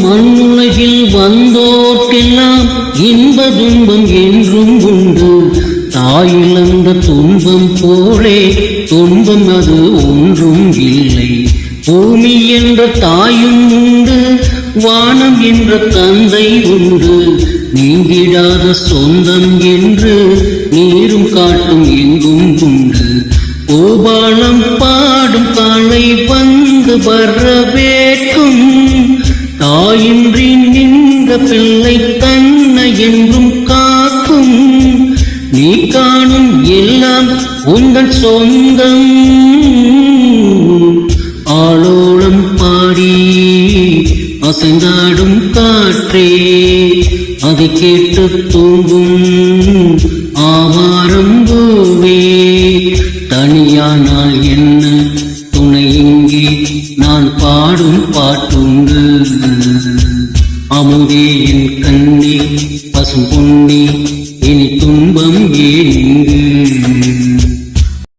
மண்ணுலகில் வந்தோர்க்கெல்லாம் இன்ப துன்பம் என்றும் உண்டு. தாயிழந்த துன்பம் போலே துன்பம் அது ஒன்றும் இல்லை. பூமி என்ற தாயும் உண்டு, வானம் என்ற தந்தை உண்டு. நீங்கிடாத சொந்தம் என்று நீரும் காட்டும் எங்கும் உண்டு. கோபாலம் பாடும் காலை வந்து வரவேற்கும். தாயின்றி நின்ற பிள்ளை தன்னை என்றும் காக்கும். நீ காணும் எல்லாம் உங்கள் சொந்தம். ஆளோளம் பாடி அசைந்தாடும் காற்றே, அதை கேட்டு தூங்கும் ஆவாரம் பூவே. தனியானால் என்ன துணை இங்கே நான் பாடும் பாட்டுண்டு. அமுதே என் கண்ணே பசும் பொன்னே இனி துன்பம் ஏன் இங்கு.